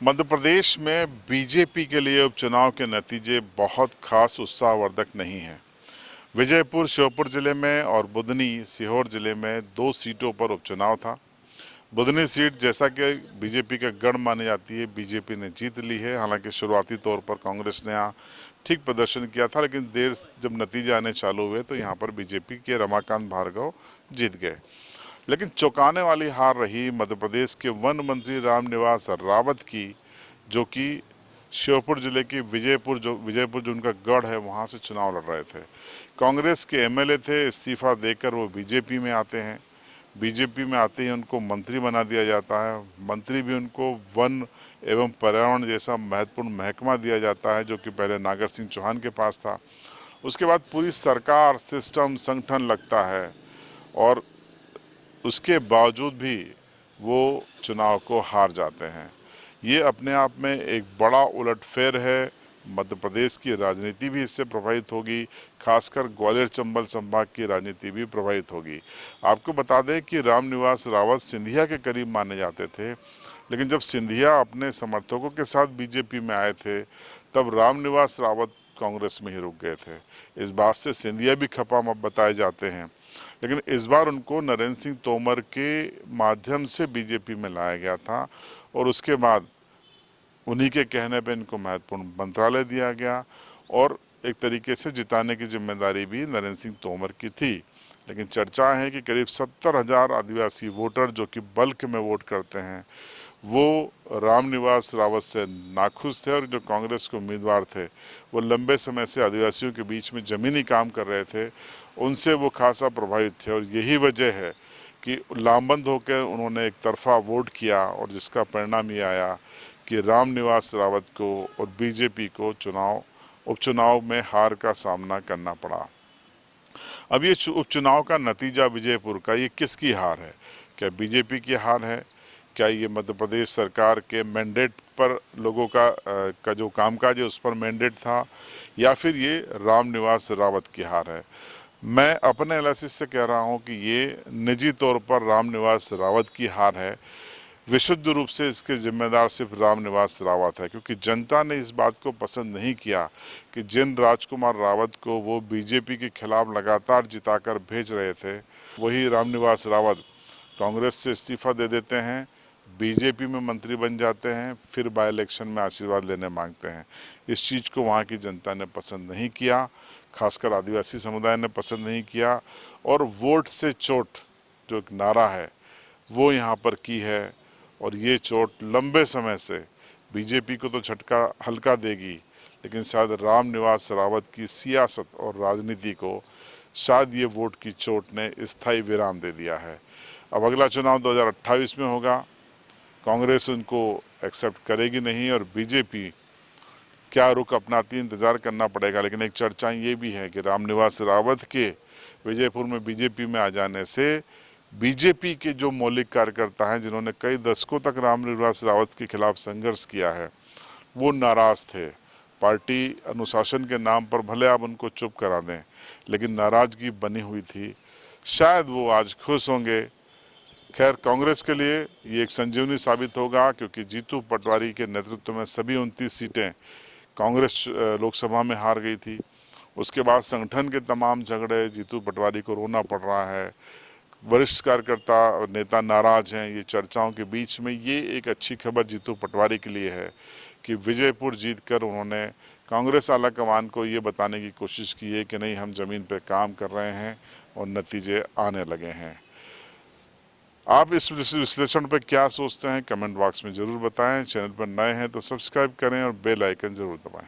मध्य प्रदेश में बीजेपी के लिए उपचुनाव के नतीजे बहुत खास उत्साहवर्धक नहीं हैं। विजयपुर श्योपुर जिले में और बुधनी सीहोर जिले में 2 सीटों पर उपचुनाव था। बुधनी सीट जैसा कि बीजेपी का गढ़ मानी जाती है, बीजेपी ने जीत ली है। हालांकि शुरुआती तौर पर कांग्रेस ने यहाँ ठीक प्रदर्शन किया था, लेकिन देर जब नतीजे आने चालू हुए तो यहाँ पर बीजेपी के रमाकांत भार्गव जीत गए। लेकिन चौंकाने वाली हार रही मध्य प्रदेश के वन मंत्री रामनिवास रावत की, जो कि श्योपुर जिले की विजयपुर जो उनका गढ़ है, वहाँ से चुनाव लड़ रहे थे। कांग्रेस के एमएलए थे, इस्तीफा देकर वो बीजेपी में आते हैं। बीजेपी में आते ही उनको मंत्री बना दिया जाता है। मंत्री भी उनको वन एवं पर्यावरण जैसा महत्वपूर्ण महकमा दिया जाता है, जो कि पहले नागर सिंह चौहान के पास था। उसके बाद पूरी सरकार, सिस्टम, संगठन लगता है और उसके बावजूद भी वो चुनाव को हार जाते हैं। ये अपने आप में एक बड़ा उलटफेर है। मध्य प्रदेश की राजनीति भी इससे प्रभावित होगी, खासकर ग्वालियर चंबल संभाग की राजनीति भी प्रभावित होगी। आपको बता दें कि रामनिवास रावत सिंधिया के करीब माने जाते थे, लेकिन जब सिंधिया अपने समर्थकों के साथ बीजेपी में आए थे, तब रामनिवास रावत कांग्रेस में ही रुक गए थे। इस बात से सिंधिया भी खपा बताए जाते हैं। लेकिन इस बार उनको नरेंद्र सिंह तोमर के माध्यम से बीजेपी में लाया गया था और उसके बाद उन्हीं के कहने पर इनको महत्वपूर्ण मंत्रालय दिया गया और एक तरीके से जिताने की जिम्मेदारी भी नरेंद्र सिंह तोमर की थी। लेकिन चर्चा है कि करीब 70,000 आदिवासी वोटर जो कि बल्क में वोट करते हैं, वो रामनिवास रावत से नाखुश थे और जो कांग्रेस के उम्मीदवार थे, वो लंबे समय से आदिवासियों के बीच में ज़मीनी काम कर रहे थे, उनसे वो खासा प्रभावित थे। और यही वजह है कि लामबंद होकर उन्होंने एक तरफा वोट किया और जिसका परिणाम ये आया कि रामनिवास रावत को और बीजेपी को उपचुनाव में हार का सामना करना पड़ा। अब ये उपचुनाव का नतीजा विजयपुर का, ये किसकी हार है? क्या बीजेपी की हार है? क्या ये मध्य प्रदेश सरकार के मैंडेट पर लोगों का जो कामकाज है उस पर मैंडेट था, या फिर ये रामनिवास रावत की हार है? मैं अपने एनालिसिस से कह रहा हूँ कि ये निजी तौर पर रामनिवास रावत की हार है। विशुद्ध रूप से इसके जिम्मेदार सिर्फ रामनिवास रावत है, क्योंकि जनता ने इस बात को पसंद नहीं किया कि जिन राजकुमार रावत को वो बीजेपी के खिलाफ लगातार जिताकर भेज रहे थे, वही रामनिवास रावत कांग्रेस से इस्तीफा दे देते हैं, बीजेपी में मंत्री बन जाते हैं, फिर बाई इलेक्शन में आशीर्वाद लेने मांगते हैं। इस चीज़ को वहाँ की जनता ने पसंद नहीं किया, खासकर आदिवासी समुदाय ने पसंद नहीं किया। और वोट से चोट जो एक नारा है वो यहाँ पर की है, और ये चोट लंबे समय से बीजेपी को तो झटका हल्का देगी, लेकिन शायद रामनिवास रावत की सियासत और राजनीति को शायद ये वोट की चोट ने स्थायी विराम दे दिया है। अब अगला चुनाव 2028 में होगा। कांग्रेस उनको एक्सेप्ट करेगी नहीं और बीजेपी क्या रुख अपनाती, इंतज़ार करना पड़ेगा। लेकिन एक चर्चा ये भी है कि रामनिवास रावत के विजयपुर में बीजेपी में आ जाने से बीजेपी के जो मौलिक कार्यकर्ता हैं, जिन्होंने कई दशकों तक रामनिवास रावत के खिलाफ संघर्ष किया है, वो नाराज़ थे। पार्टी अनुशासन के नाम पर भले आप उनको चुप करा दें, लेकिन नाराज़गी बनी हुई थी। शायद वो आज खुश होंगे। खैर, कांग्रेस के लिए ये एक संजीवनी साबित होगा, क्योंकि जीतू पटवारी के नेतृत्व में सभी 29 सीटें कांग्रेस लोकसभा में हार गई थी। उसके बाद संगठन के तमाम झगड़े, जीतू पटवारी को रोना पड़ रहा है, वरिष्ठ कार्यकर्ता और नेता नाराज हैं। ये चर्चाओं के बीच में ये एक अच्छी खबर जीतू पटवारी के लिए है कि विजयपुर जीतकर उन्होंने कांग्रेस आलाकमान को ये बताने की कोशिश की है कि नहीं, हम ज़मीन पर काम कर रहे हैं और नतीजे आने लगे हैं। आप इस विश्लेषण पर क्या सोचते हैं, कमेंट बॉक्स में ज़रूर बताएं। चैनल पर नए हैं तो सब्सक्राइब करें और बेल आइकन ज़रूर दबाएं।